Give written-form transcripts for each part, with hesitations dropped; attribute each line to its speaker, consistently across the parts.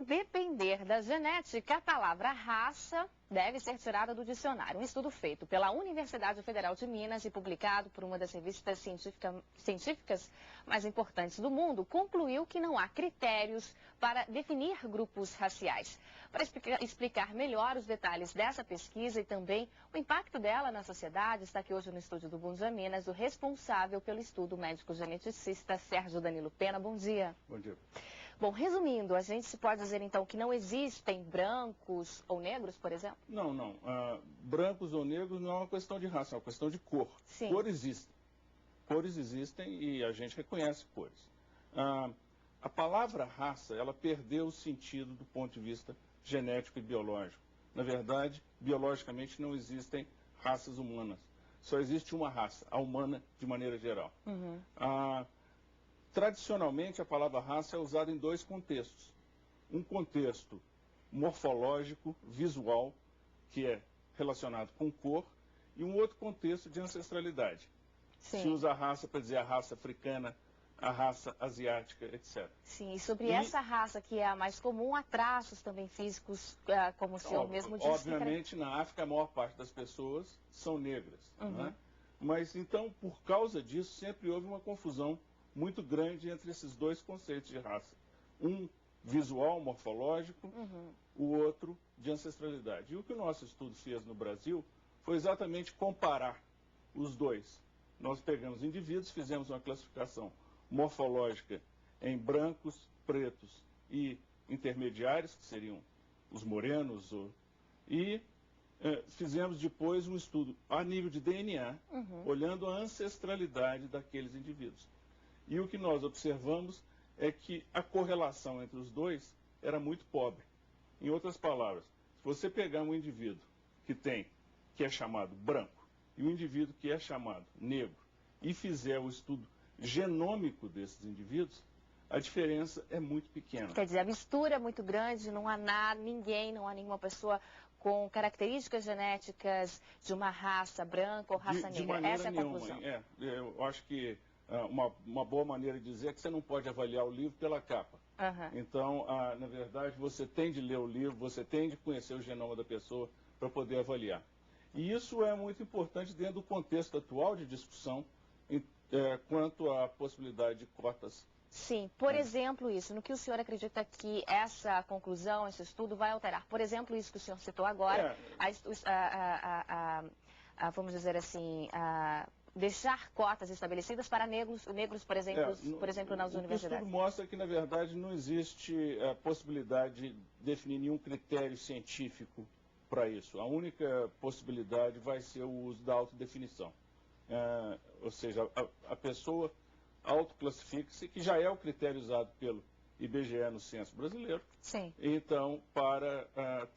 Speaker 1: depender da genética, a palavra raça deve ser tirada do dicionário. Um estudo feito pela Universidade Federal de Minas e publicado por uma das revistas científicas mais importantes do mundo, concluiu que não há critérios para definir grupos raciais. Para explicar melhor os detalhes dessa pesquisa e também o impacto dela na sociedade, está aqui hoje no estúdio do Bom Dia Minas o responsável pelo estudo, o médico geneticista Sérgio Danilo Pena. Bom dia.
Speaker 2: Bom dia.
Speaker 1: Bom, resumindo, a gente se pode dizer então que não existem brancos ou negros, por exemplo?
Speaker 2: Não. Brancos ou negros não é uma questão de raça, é uma questão de cor.
Speaker 1: Sim.
Speaker 2: Cores existem. Cores existem e a gente reconhece cores. A palavra raça, ela perdeu o sentido do ponto de vista genético e biológico. Na verdade, biologicamente não existem raças humanas. Só existe uma raça, a humana de maneira geral.
Speaker 1: Uhum.
Speaker 2: Tradicionalmente, a palavra raça é usada em dois contextos. Um contexto morfológico, visual, que é relacionado com cor, e um outro contexto de ancestralidade.
Speaker 1: Sim.
Speaker 2: Se usa a raça para dizer a raça africana, a raça asiática, etc.
Speaker 1: Sim, e sobre essa raça que é a mais comum, há traços também físicos, como o senhor mesmo disse.
Speaker 2: Obviamente, na África, a maior parte das pessoas são negras.
Speaker 1: Uhum.
Speaker 2: Né? Mas, então, por causa disso, sempre houve uma confusão muito grande entre esses dois conceitos de raça. Um visual, morfológico, o outro de ancestralidade. E o que o nosso estudo fez no Brasil foi exatamente comparar os dois. Nós pegamos indivíduos, fizemos uma classificação morfológica em brancos, pretos e intermediários, que seriam os morenos, e fizemos depois um estudo a nível de DNA, olhando a ancestralidade daqueles indivíduos. E o que nós observamos é que a correlação entre os dois era muito pobre. Em outras palavras, se você pegar um indivíduo que é chamado branco, e um indivíduo que é chamado negro, e fizer o estudo genômico desses indivíduos, a diferença é muito pequena.
Speaker 1: Quer dizer, a mistura é muito grande, não há não há nenhuma pessoa com características genéticas de uma raça branca ou raça negra.
Speaker 2: De maneira
Speaker 1: Essa é a
Speaker 2: nenhuma.
Speaker 1: conclusão.
Speaker 2: Eu acho que uma boa maneira de dizer é que você não pode avaliar o livro pela capa. Então, na verdade, você tem de ler o livro, você tem de conhecer o genoma da pessoa para poder avaliar. E isso é muito importante dentro do contexto atual de discussão quanto à possibilidade de cotas.
Speaker 1: Sim, por exemplo, isso, no que o senhor acredita que essa conclusão, esse estudo vai alterar? Por exemplo, isso que o senhor citou agora, vamos dizer assim, deixar cotas estabelecidas para negros, por exemplo, nas universidades.
Speaker 2: O estudo mostra que, na verdade, não existe a possibilidade de definir nenhum critério científico para isso. A única possibilidade vai ser o uso da autodefinição. Ou seja, a pessoa autoclassifica-se, que já é o critério usado pelo IBGE no censo brasileiro.
Speaker 1: Sim.
Speaker 2: Então, para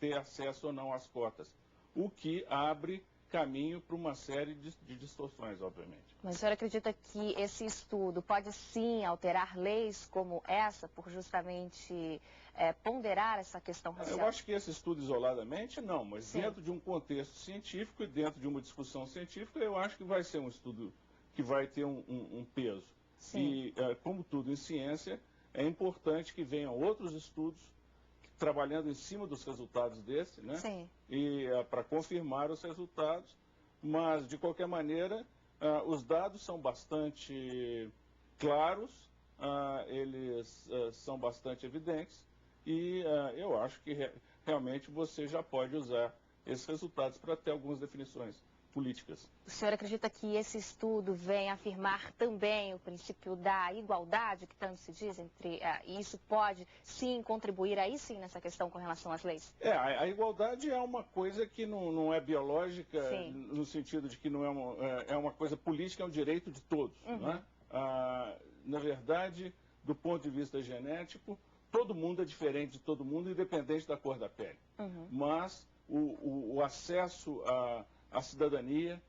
Speaker 2: ter acesso ou não às cotas. O que abre caminho para uma série de distorções, obviamente.
Speaker 1: Mas o senhor acredita que esse estudo pode sim alterar leis como essa, por justamente ponderar essa questão racial?
Speaker 2: Eu acho que esse estudo isoladamente não, mas dentro de um contexto científico e dentro de uma discussão científica, eu acho que vai ser um estudo que vai ter um peso.
Speaker 1: Sim.
Speaker 2: E, como tudo em ciência, é importante que venham outros estudos trabalhando em cima dos resultados desse, né?
Speaker 1: Sim.
Speaker 2: E para confirmar os resultados, mas de qualquer maneira os dados são bastante claros, eles são bastante evidentes e eu acho que realmente você já pode usar esses resultados para ter algumas definições políticas.
Speaker 1: O senhor acredita que esse estudo vem afirmar também o princípio da igualdade, que tanto se diz, e isso pode, sim, contribuir aí sim nessa questão com relação às leis?
Speaker 2: A igualdade é uma coisa que não é biológica,
Speaker 1: sim,
Speaker 2: no sentido de que não é uma coisa política, é um direito de todos. Né? Na verdade, do ponto de vista genético, todo mundo é diferente de todo mundo, independente da cor da pele. Mas o acesso a cidadania,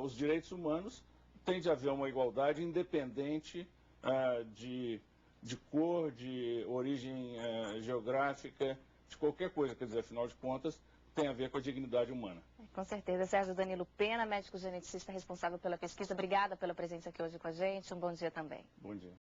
Speaker 2: os direitos humanos, tem de haver uma igualdade independente de cor, de origem geográfica, de qualquer coisa. Quer dizer, afinal de contas, tem a ver com a dignidade humana.
Speaker 1: Com certeza. Sérgio Danilo Pena, médico geneticista responsável pela pesquisa. Obrigada pela presença aqui hoje com a gente. Um bom dia também.
Speaker 2: Bom dia.